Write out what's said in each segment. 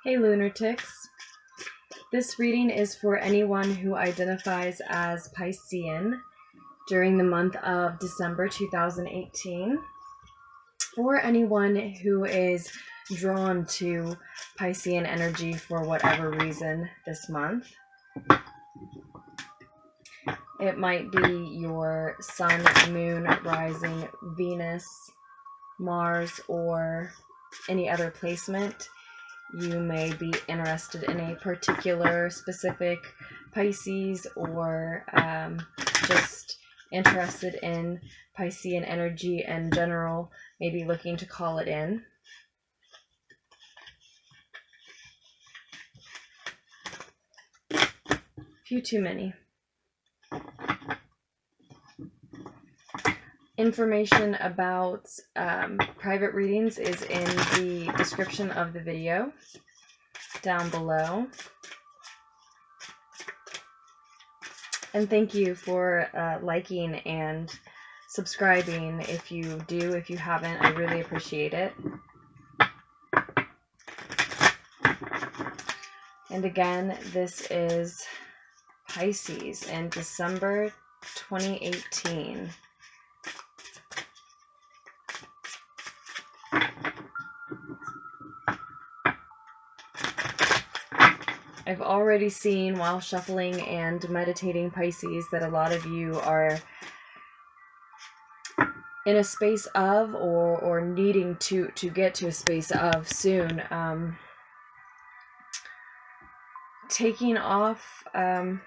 Hey lunatics. This reading is for anyone who identifies as Piscean during the month of December 2018, or anyone who is drawn to Piscean energy for whatever reason this month. It might be your sun, moon, rising, Venus, Mars, or any other placement. You may be interested in a particular specific Pisces, or just interested in Piscean energy in general, maybe looking to call it in. Few too many. Information about private readings is in the description of the video down below. And thank you for liking and subscribing if you do. If you haven't, I really appreciate it. And again, this is Pisces in December 2018. I've already seen while shuffling and meditating Pisces that a lot of you are in a space of or needing to get to a space of soon. Taking off an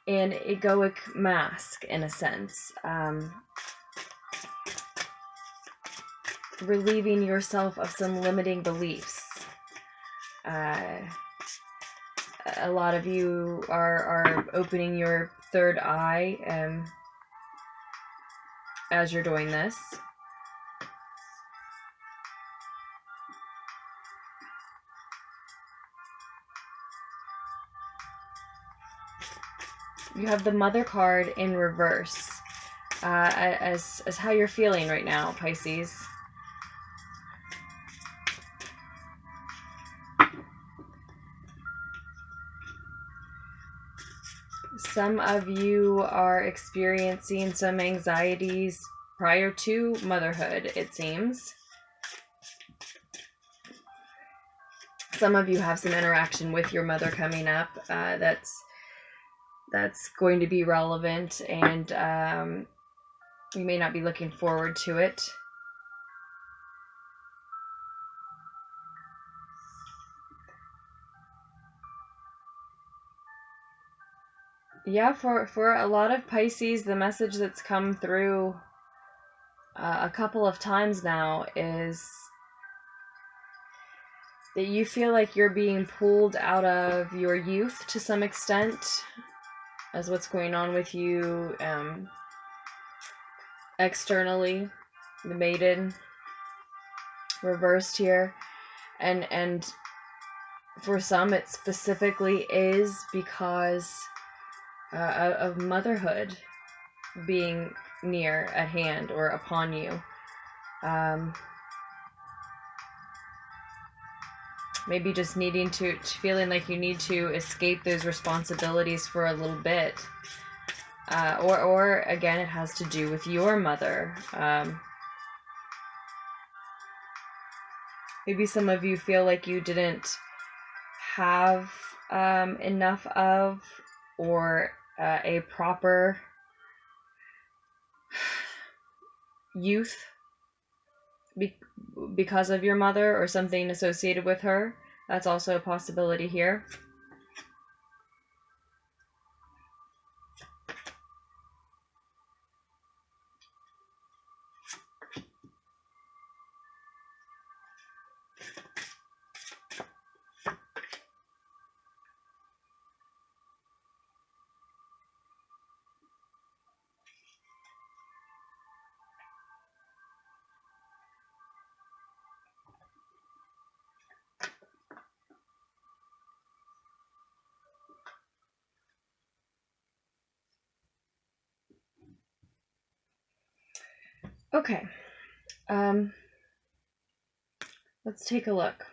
egoic mask, in a sense. Relieving yourself of some limiting beliefs. A lot of you are opening your third eye as you're doing this. You have the Mother card in reverse as how you're feeling right now, Pisces. Some of you are experiencing some anxieties prior to motherhood, it seems. Some of you have some interaction with your mother coming up that's going to be relevant, and you may not be looking forward to it. Yeah, for a lot of Pisces, the message that's come through a couple of times now is that you feel like you're being pulled out of your youth to some extent, as what's going on with you externally. The Maiden reversed here, and for some it specifically is because of motherhood being near at hand or upon you. Maybe just needing to feeling like you need to escape those responsibilities for a little bit. Or again, it has to do with your mother. Maybe some of you feel like you didn't have enough of, or a proper youth because of your mother or something associated with her. That's also a possibility here. Okay, Let's take a look.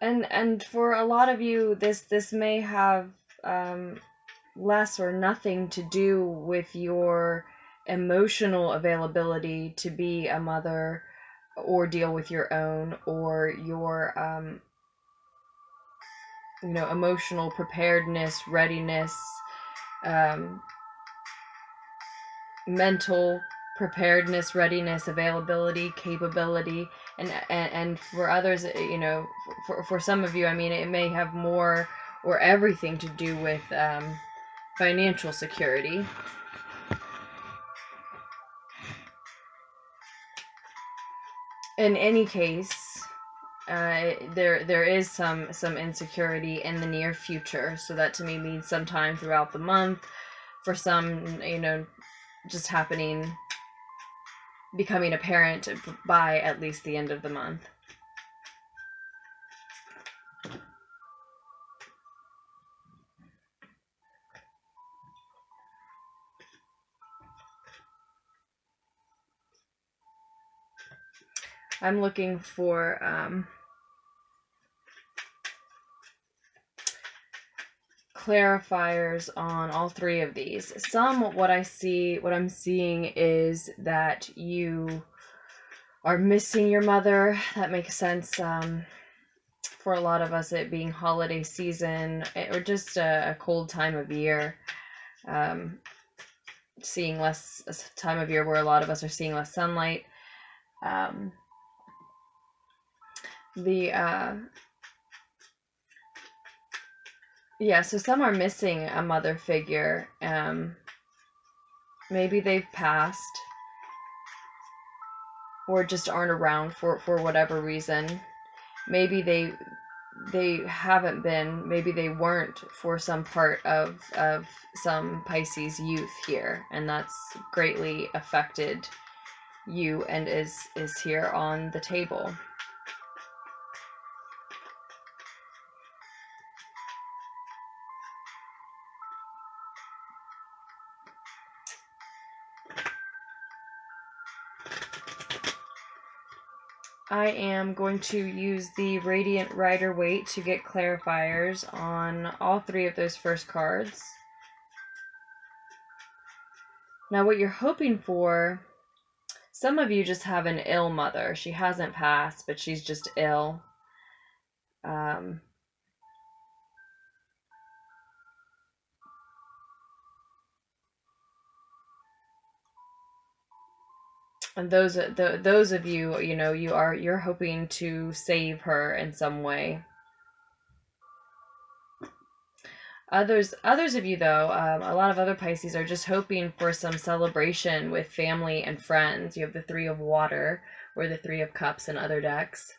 And for a lot of you, this may have less or nothing to do with your emotional availability to be a mother or deal with your own, or your emotional preparedness, readiness, mental preparedness, readiness, availability, capability. And for others, for some of you, I mean, it may have more or everything to do with financial security. In any case, there is some insecurity in the near future. So that to me means sometime throughout the month. For some, just becoming a parent by at least the end of the month. I'm looking for clarifiers on all three of these. What I'm seeing is that you are missing your mother. That makes sense. For a lot of us, it being holiday season or just a cold time of year. Seeing less, a time of year where a lot of us are seeing less sunlight. So some are missing a mother figure. Maybe they've passed or just aren't around for whatever reason. Maybe they haven't been, maybe they weren't for some part of some Pisces youth here, and that's greatly affected you and is here on the table. I am going to use the Radiant Rider-Waite to get clarifiers on all three of those first cards. Now, what you're hoping for, some of you just have an ill mother. She hasn't passed, but she's just ill. And those of you, you're hoping to save her in some way. Others of you, though, a lot of other Pisces are just hoping for some celebration with family and friends. You have the Three of Water or the Three of Cups in other decks.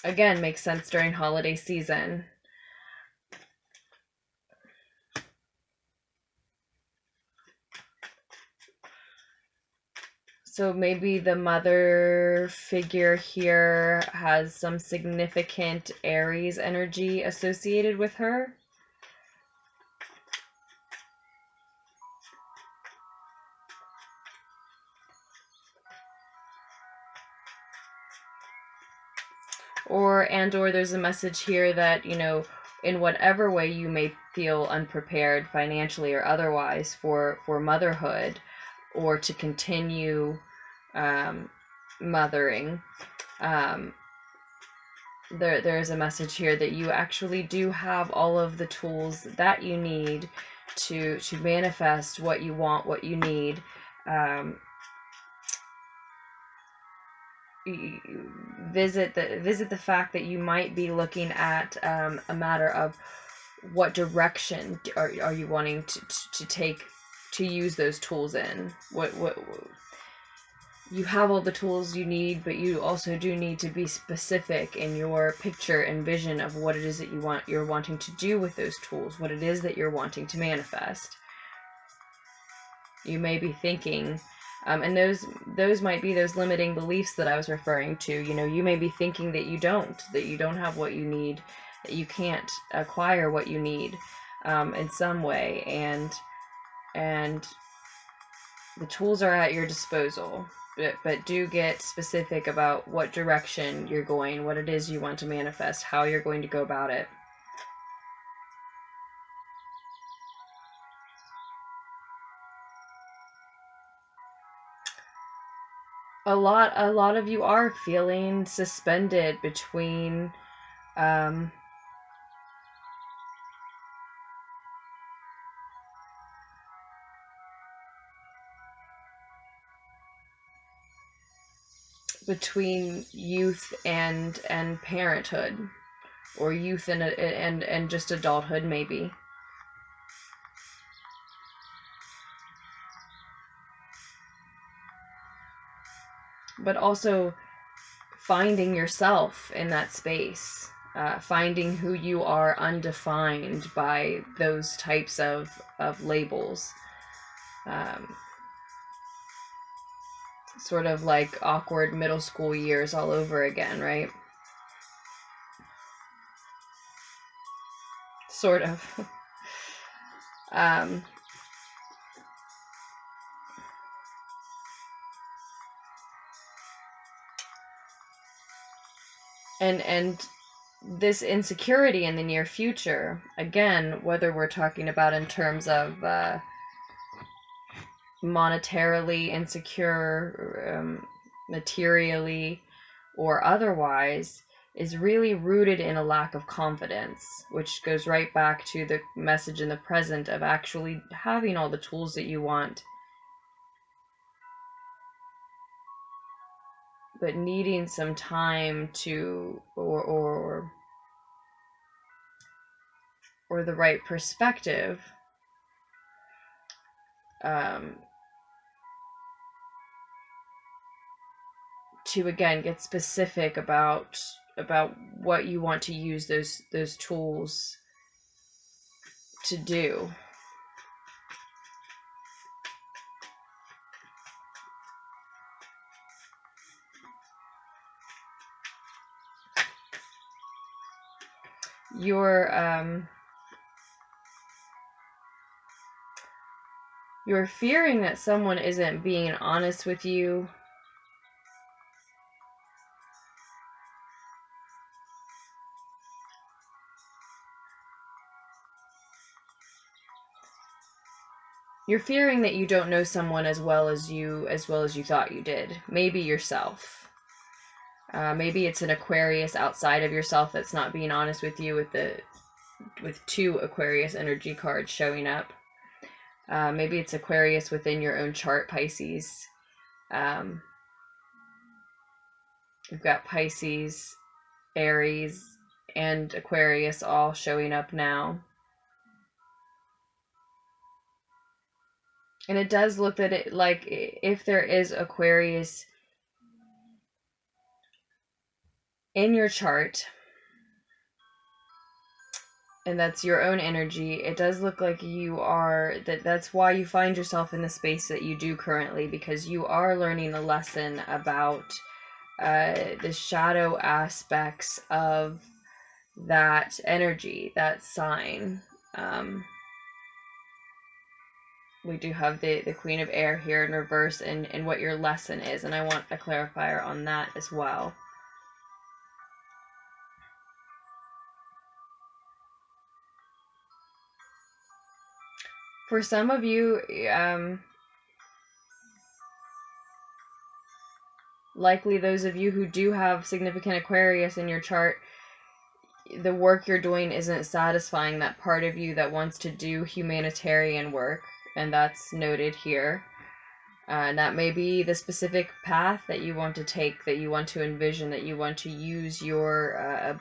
Again, makes sense during holiday season. So maybe the mother figure here has some significant Aries energy associated with her. Or there's a message here that, in whatever way you may feel unprepared financially or otherwise for motherhood, or to continue mothering, there is a message here that you actually do have all of the tools that you need to manifest what you want, what you need. Visit the fact that you might be looking at a matter of what direction are you wanting to take, to use those tools in. What you have all the tools you need, but you also do need to be specific in your picture and vision of what it is that you're wanting to do with those tools, what it is that you're wanting to manifest. You may be thinking, and those might be those limiting beliefs that I was referring to. You may be thinking that you don't have what you need, that you can't acquire what you need in some way, and the tools are at your disposal. But do get specific about what direction you're going, what it is you want to manifest, how you're going to go about it. A lot of you are feeling suspended between between youth and parenthood, or youth and just adulthood, maybe. But also finding yourself in that space, finding who you are undefined by those types of labels. Sort of like awkward middle school years all over again, right? Sort of. And this insecurity in the near future, again, whether we're talking about in terms of monetarily insecure, materially, or otherwise, is really rooted in a lack of confidence, which goes right back to the message in the present of actually having all the tools that you want, but needing some time to, or the right perspective to again get specific about what you want to use those tools to do. You're fearing that someone isn't being honest with you. You're fearing that you don't know someone as well as you thought you did. Maybe yourself. Maybe it's an Aquarius outside of yourself that's not being honest with you, with two Aquarius energy cards showing up. Maybe it's Aquarius within your own chart, Pisces. We've got Pisces, Aries, and Aquarius all showing up now. And it does look that it, like, if there is Aquarius in your chart, and that's your own energy, it does look like you are, that's why you find yourself in the space that you do currently, because you are learning a lesson about the shadow aspects of that energy, that sign. We do have the Queen of Air here in reverse, and what your lesson is, and I want a clarifier on that as well. For some of you, likely those of you who do have significant Aquarius in your chart, the work you're doing isn't satisfying that part of you that wants to do humanitarian work, and that's noted here. And that may be the specific path that you want to take, that you want to envision, that you want to use your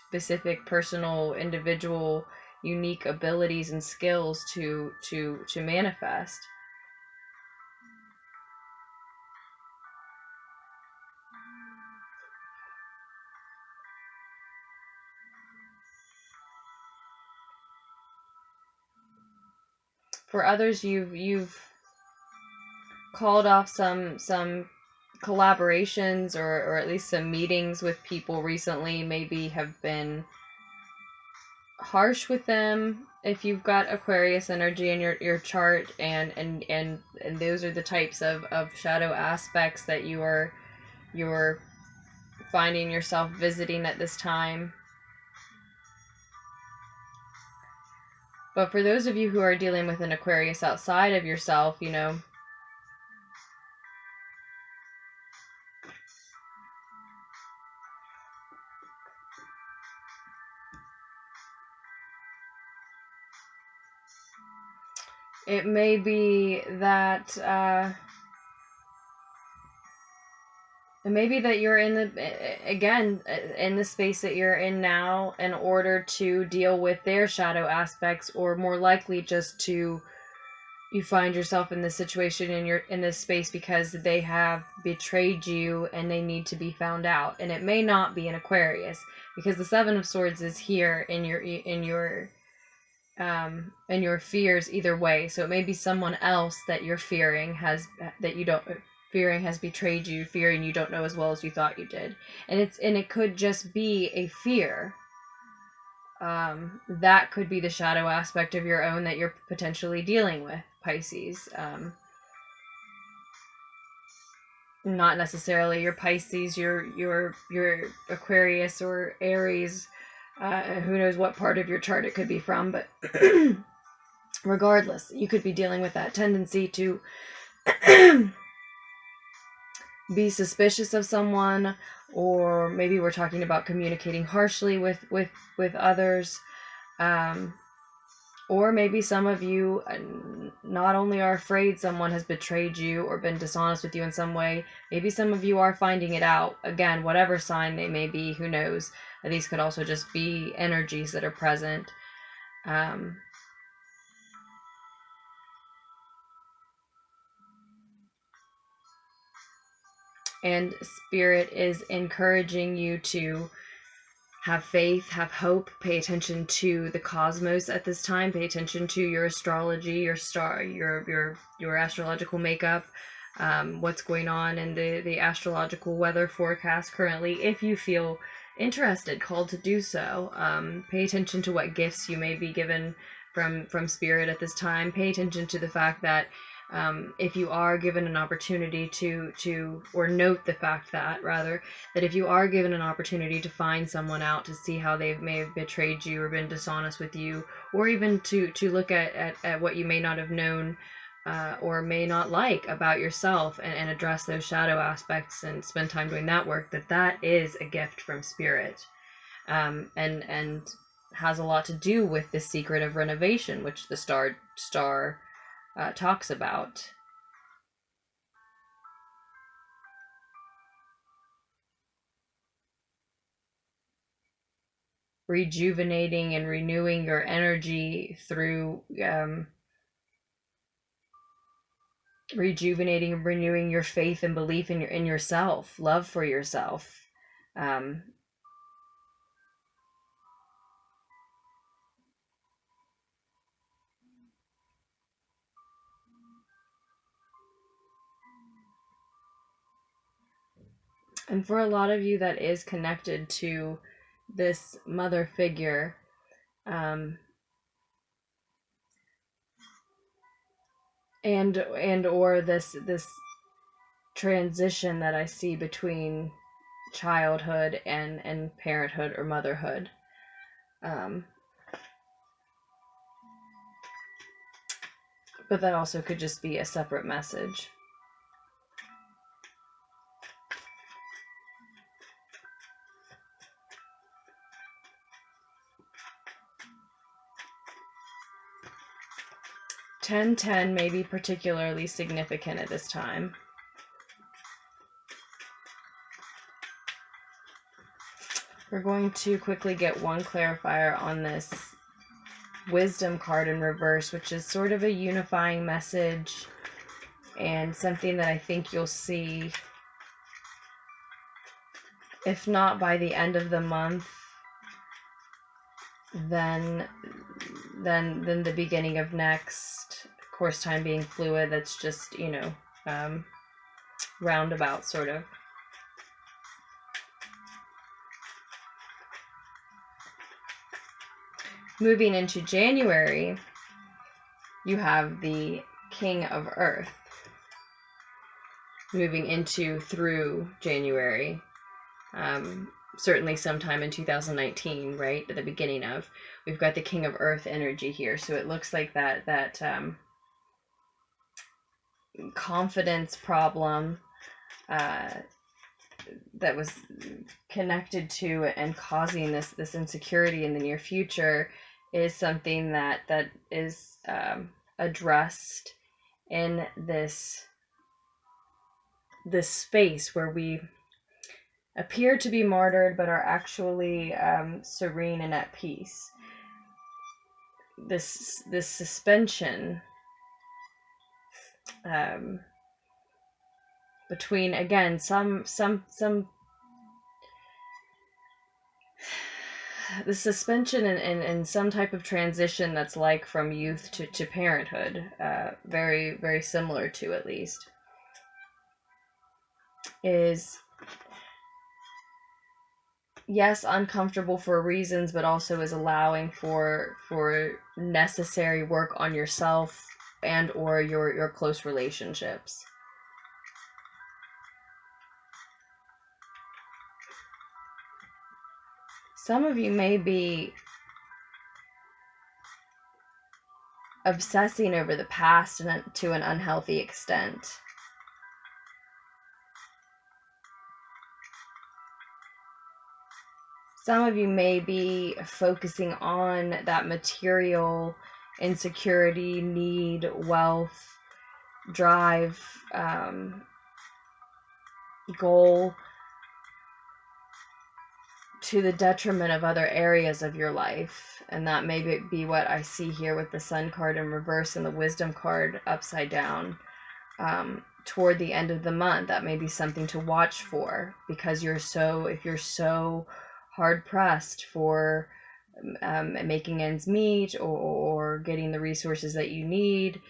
specific, personal, individual, unique abilities and skills to manifest. For others, you've called off some collaborations or at least some meetings with people recently. Maybe have been harsh with them if you've got Aquarius energy in your chart, and those are the types of shadow aspects that you're finding yourself visiting at this time. But for those of you who are dealing with an Aquarius outside of yourself, you know, it may be that you're in the space that you're in now in order to deal with their shadow aspects, or more likely just you find yourself in this situation and you're in this space because they have betrayed you and they need to be found out. And it may not be an Aquarius, because the Seven of Swords is here in your fears either way. So it may be someone else that you're fearing has betrayed you, fearing you don't know as well as you thought you did. And it could just be a fear. That could be the shadow aspect of your own that you're potentially dealing with, Pisces. Not necessarily your Pisces, your Aquarius or Aries. Who knows what part of your chart it could be from, but regardless, you could be dealing with that tendency to be suspicious of someone, or maybe we're talking about communicating harshly with others, or maybe some of you not only are afraid someone has betrayed you or been dishonest with you in some way, maybe some of you are finding it out. Again, whatever sign they may be, who knows? These could also just be energies that are present. And Spirit is encouraging you to have faith, have hope, pay attention to the cosmos at this time, pay attention to your astrology, your star, your astrological makeup, what's going on in the astrological weather forecast currently. If you feel interested, called to do so, pay attention to what gifts you may be given from Spirit at this time. Pay attention to the fact that if you are given an opportunity or note the fact that if you are given an opportunity to find someone out, to see how they may have betrayed you or been dishonest with you, or even to look at what you may not have known or may not like about yourself, and address those shadow aspects and spend time doing that work, that is a gift from Spirit, and has a lot to do with the secret of renovation, which the star talks about. Rejuvenating and renewing your energy through rejuvenating and renewing your faith and belief in yourself, love for yourself. And for a lot of you, that is connected to this mother figure. And or this transition that I see between childhood and parenthood or motherhood. But that also could just be a separate message. Ten may be particularly significant at this time. We're going to quickly get one clarifier on this Wisdom card in reverse, which is sort of a unifying message and something that I think you'll see, if not by the end of the month, then the beginning of next. course time being fluid, that's just, you know, roundabout sort of. Moving into January, you have the King of Earth. Moving into through January, certainly sometime in 2019, right at the beginning of, we've got the King of Earth energy here. So it looks like that confidence problem that was connected to and causing this insecurity in the near future is something that is addressed in this space where we appear to be martyred but are actually serene and at peace. This suspension between, again, some the suspension and some type of transition that's like from youth to parenthood, very, very similar to, at least, is, yes, uncomfortable for reasons, but also is allowing for necessary work on yourself and or your close relationships. Some of you may be obsessing over the past to an unhealthy extent. Some of you may be focusing on that material insecurity, need, wealth, drive, goal, to the detriment of other areas of your life. And that may be what I see here with the Sun card in reverse and the Wisdom card upside down. Toward the end of the month, that may be something to watch for, because if you're so hard pressed for making ends meet or getting the resources that you need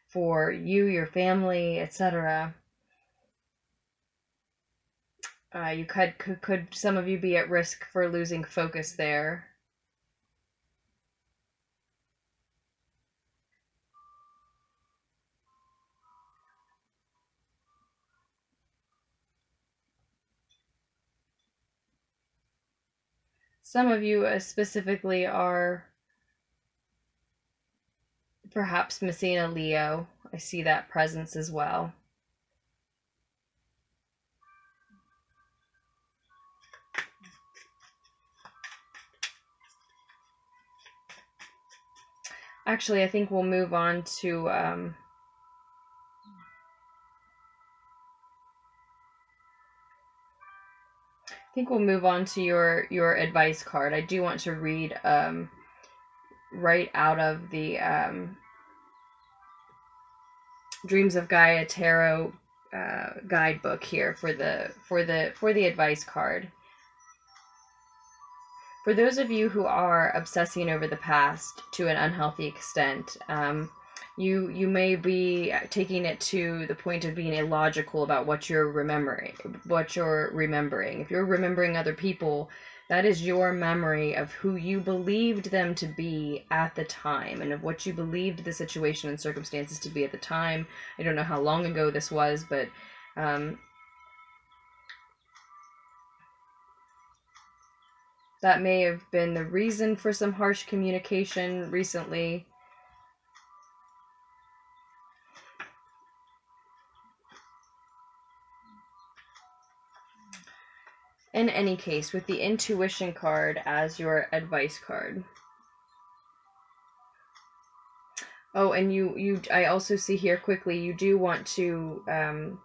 for you, your family, etc. You could some of you be at risk for losing focus there. Some of you specifically are perhaps missing a Leo. I see that presence as well. Actually, I think we'll move on to I think we'll move on to your advice card. I do want to read right out of the Dreams of Gaia Tarot guidebook here for the advice card. For those of you who are obsessing over the past to an unhealthy extent, you may be taking it to the point of being illogical about what you're remembering. If you're remembering other people, that is your memory of who you believed them to be at the time, and of what you believed the situation and circumstances to be at the time. I don't know how long ago this was, but that may have been the reason for some harsh communication recently. In any case, with the intuition card as your advice card. Oh, and I also see here quickly, you do want to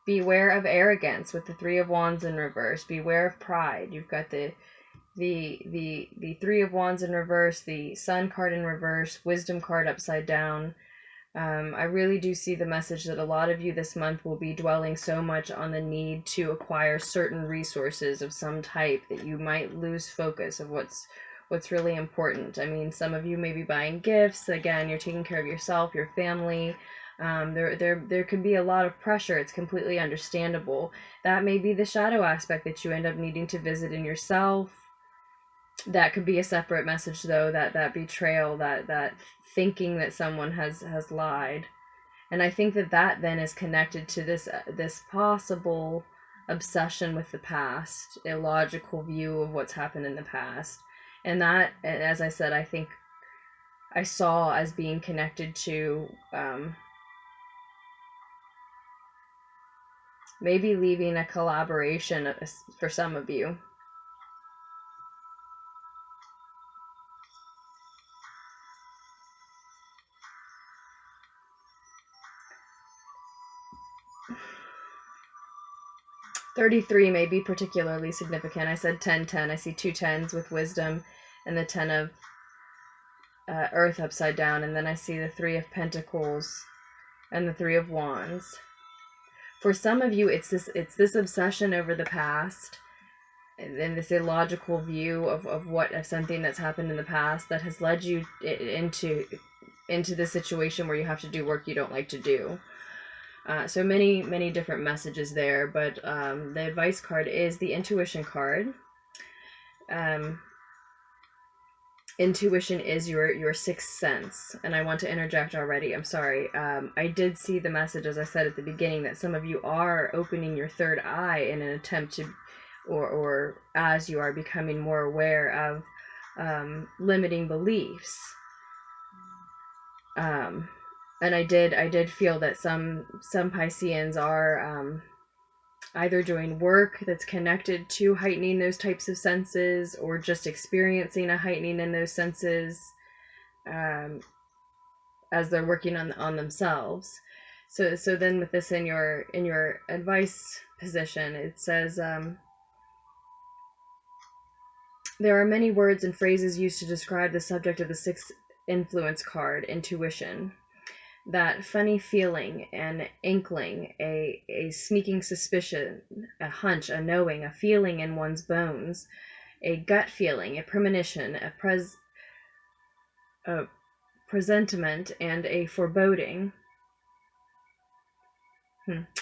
beware of arrogance with the Three of Wands in reverse. Beware of pride. You've got the Three of Wands in reverse, the Sun card in reverse, Wisdom card upside down. I really do see the message that a lot of you this month will be dwelling so much on the need to acquire certain resources of some type that you might lose focus of what's what's really important. I mean, some of you may be buying gifts. Again, you're taking care of yourself, your family. There could be a lot of pressure. It's completely understandable. That may be the shadow aspect that you end up needing to visit in yourself. That could be a separate message, though, that betrayal, that thinking that someone has lied. And I think that then is connected to this possible obsession with the past, illogical view of what's happened in the past. And that, as I said, I think I saw as being connected to maybe leaving a collaboration for some of you. $33 may be particularly significant. I said 10-10. I see 2 10s with wisdom and the 10 of earth upside down, and then I see the 3 of pentacles and the 3 of wands. For some of you, it's this obsession over the past and this illogical view of something that's happened in the past that has led you into the situation where you have to do work you don't like to do. So many different messages there, but the advice card is the intuition card. Intuition is your sixth sense, and I want to interject already. I'm sorry. I did see the message, as I said at the beginning, that some of you are opening your third eye in an attempt to, or as you are becoming more aware of limiting beliefs. And I did feel that some Pisceans are either doing work that's connected to heightening those types of senses, or just experiencing a heightening in those senses as they're working on themselves. So then with this in your advice position, it says there are many words and phrases used to describe the subject of the sixth influence card, intuition. That funny feeling, an inkling, a sneaking suspicion, a hunch, a knowing, a feeling in one's bones, a gut feeling, a premonition, a presentiment, and a foreboding.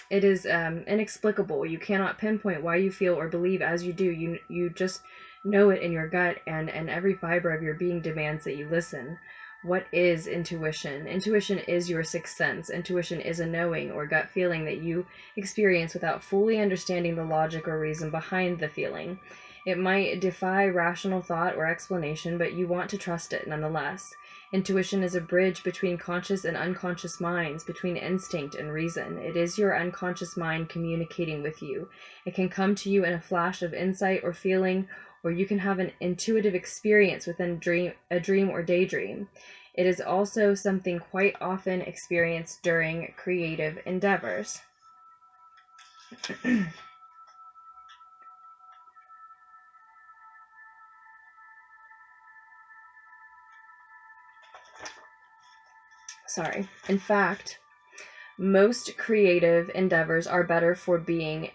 It is inexplicable. You cannot pinpoint why you feel or believe as you do. You just know it in your gut, and every fiber of your being demands that you listen. What is intuition? Intuition is your sixth sense. Intuition is a knowing or gut feeling that you experience without fully understanding the logic or reason behind the feeling. It might defy rational thought or explanation, but you want to trust it nonetheless. Intuition is a bridge between conscious and unconscious minds, between instinct and reason. It is your unconscious mind communicating with you. It can come to you in a flash of insight or feeling, or you can have an intuitive experience within a dream or daydream. It is also something quite often experienced during creative endeavors. Sorry. In fact, most creative endeavors are better for being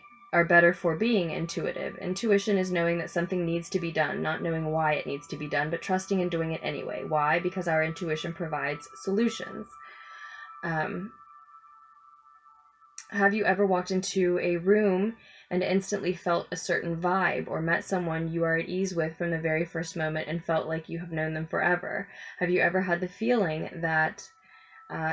intuitive. Intuition is knowing that something needs to be done, not knowing why it needs to be done, but trusting and doing it anyway. Why? Because our intuition provides solutions. Have you ever walked into a room and instantly felt a certain vibe, or met someone you are at ease with from the very first moment and felt like you have known them forever? Have you ever had the feeling that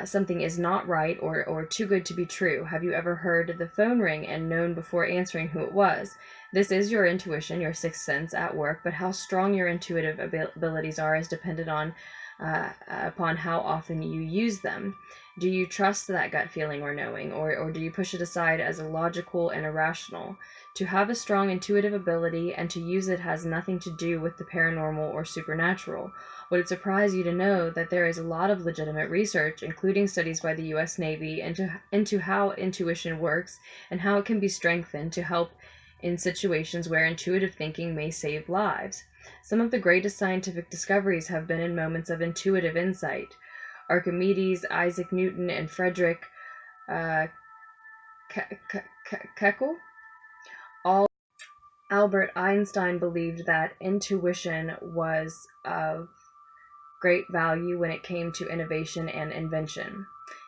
something is not right or too good to be true? Have you ever heard the phone ring and known before answering who it was? This is your intuition, your sixth sense at work, but how strong your intuitive abilities are is dependent on upon how often you use them. Do you trust that gut feeling or knowing, or do you push it aside as illogical and irrational? To have a strong intuitive ability and to use it has nothing to do with the paranormal or supernatural. Would it surprise you to know that there is a lot of legitimate research, including studies by the U.S. Navy, into how intuition works and how it can be strengthened to help in situations where intuitive thinking may save lives? Some of the greatest scientific discoveries have been in moments of intuitive insight. Archimedes, Isaac Newton, and Frederick Keckle Albert Einstein believed that intuition was of great value when it came to innovation and invention.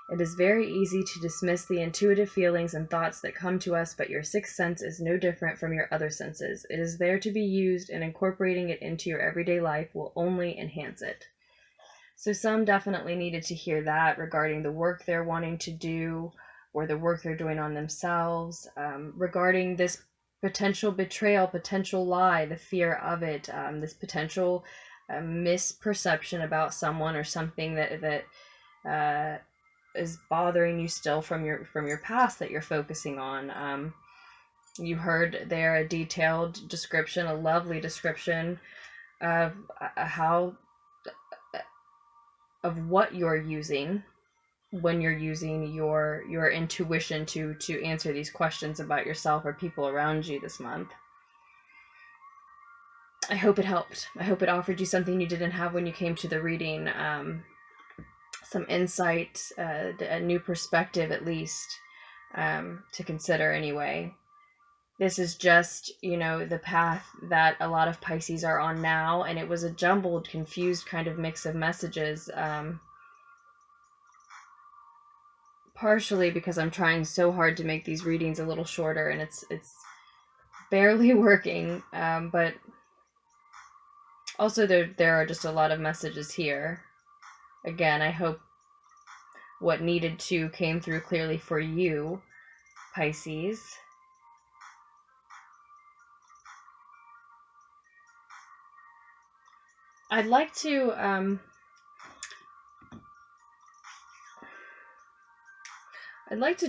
It is very easy to dismiss the intuitive feelings and thoughts that come to us, but your sixth sense is no different from your other senses. It is there to be used, and incorporating it into your everyday life will only enhance it. So some definitely needed to hear that regarding the work they're wanting to do or the work they're doing on themselves, regarding this potential betrayal, potential lie, the fear of it, this potential misperception about someone or something that is bothering you still from your past that you're focusing on. You heard there a detailed description, a lovely description of how of what you're using when you're using your intuition to answer these questions about yourself or people around you this month. I hope it helped. I hope it offered you something you didn't have when you came to the reading, some insight, a new perspective at least, to consider anyway. This is just, the path that a lot of Pisces are on now, and it was a jumbled, confused kind of mix of messages, partially because I'm trying so hard to make these readings a little shorter, and it's barely working, but also there are just a lot of messages here. Again, I hope what needed to came through clearly for you, Pisces. I'd like to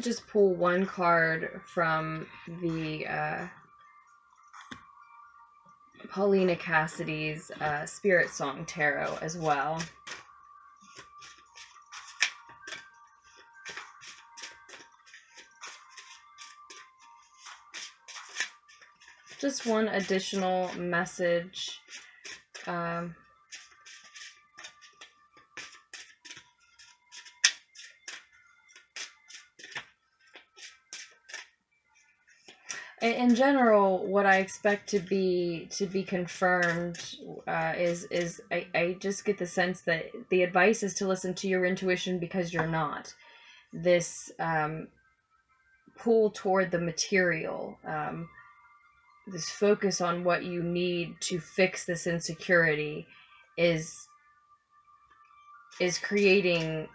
just pull one card from the Paulina Cassidy's Spirit Song Tarot as well. Just one additional message. In general, what I expect to be confirmed is I just get the sense that the advice is to listen to your intuition because you're not. This pull toward the material, this focus on what you need to fix this insecurity is creating,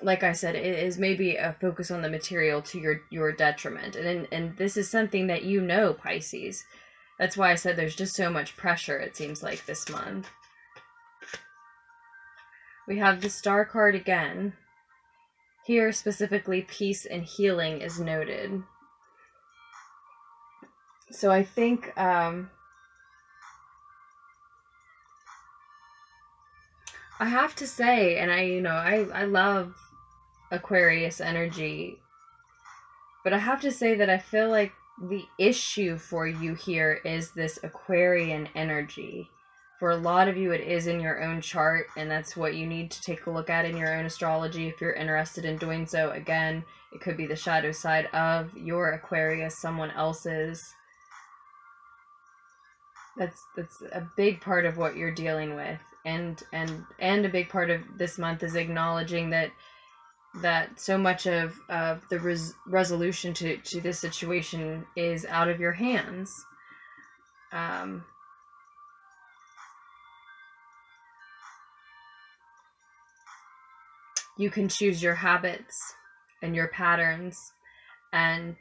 like I said, it is maybe a focus on the material to your detriment. And this is something that Pisces. That's why I said there's just so much pressure, it seems like, this month. We have the Star card again. Here, specifically, peace and healing is noted. So I think I have to say, and I love Aquarius energy, but I have to say that I feel like the issue for you here is this Aquarian energy. For a lot of you, it is in your own chart, and that's what you need to take a look at in your own astrology if you're interested in doing so. Again, it could be the shadow side of your Aquarius, someone else's. That's a big part of what you're dealing with, and a big part of this month is acknowledging that so much of the resolution to this situation is out of your hands. You can choose your habits and your patterns, and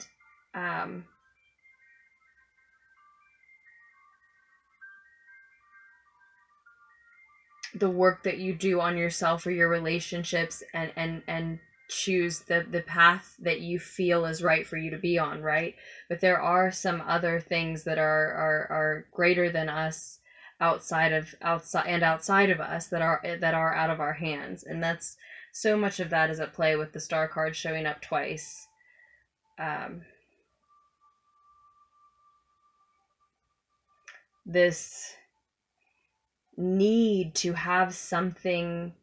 the work that you do on yourself or your relationships, and choose the path that you feel is right for you to be on, right? But there are some other things that are greater than us, outside of us, that are out of our hands, and that's so much of that is at play with the Star card showing up twice. This need to have something,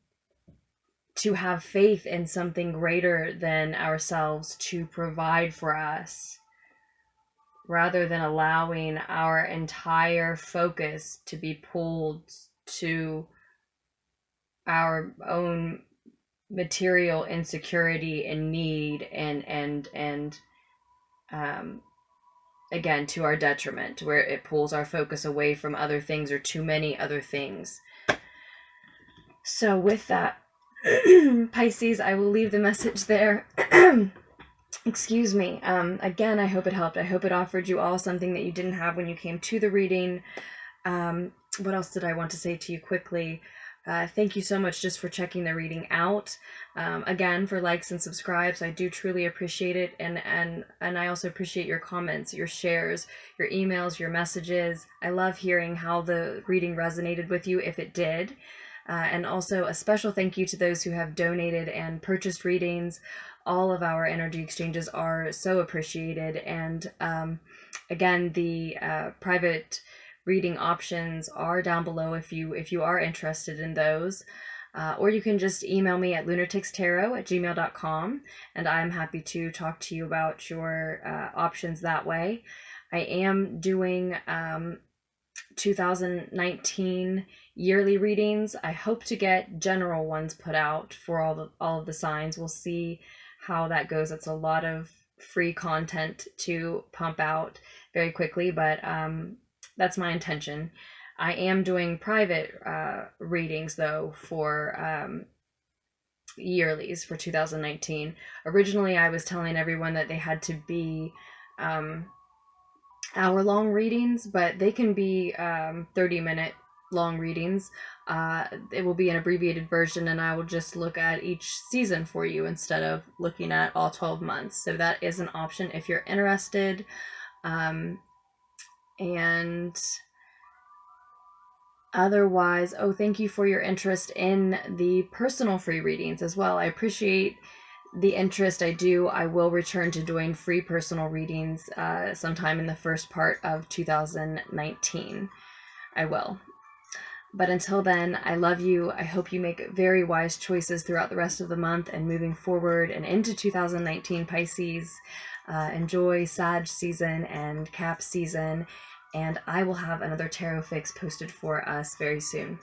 to have faith in something greater than ourselves to provide for us. rather than allowing our entire focus to be pulled to our own material insecurity and need and again, to our detriment, where it pulls our focus away from other things or too many other things. So with that, Pisces, I will leave the message there. Excuse me. Again, I hope it helped. I hope it offered you all something that you didn't have when you came to the reading. What else did I want to say to you quickly? Thank you so much just for checking the reading out. Again, for likes and subscribes, I do truly appreciate it, and I also appreciate your comments, your shares, your emails, your messages. I love hearing how the reading resonated with you, if it did. And also a special thank you to those who have donated and purchased readings. All of our energy exchanges are so appreciated, and again, the private reading options are down below if you are interested in those, or you can just email me at lunartixtarot@gmail.com, and I'm happy to talk to you about your options that way. I am doing 2019 yearly readings. I hope to get general ones put out for all of the signs. We'll see how that goes. It's a lot of free content to pump out very quickly, but that's my intention. I am doing private readings, though, for yearlies for 2019. Originally, I was telling everyone that they had to be hour-long readings, but they can be 30-minute long readings. It will be an abbreviated version, and I will just look at each season for you instead of looking at all 12 months. So that is an option if you're interested. And otherwise, thank you for your interest in the personal free readings as well. I appreciate the interest. I will return to doing free personal readings sometime in the first part of 2019. I will. But until then, I love you. I hope you make very wise choices throughout the rest of the month and moving forward and into 2019, Pisces. Enjoy Sag season and Cap season, and I will have another tarot fix posted for us very soon.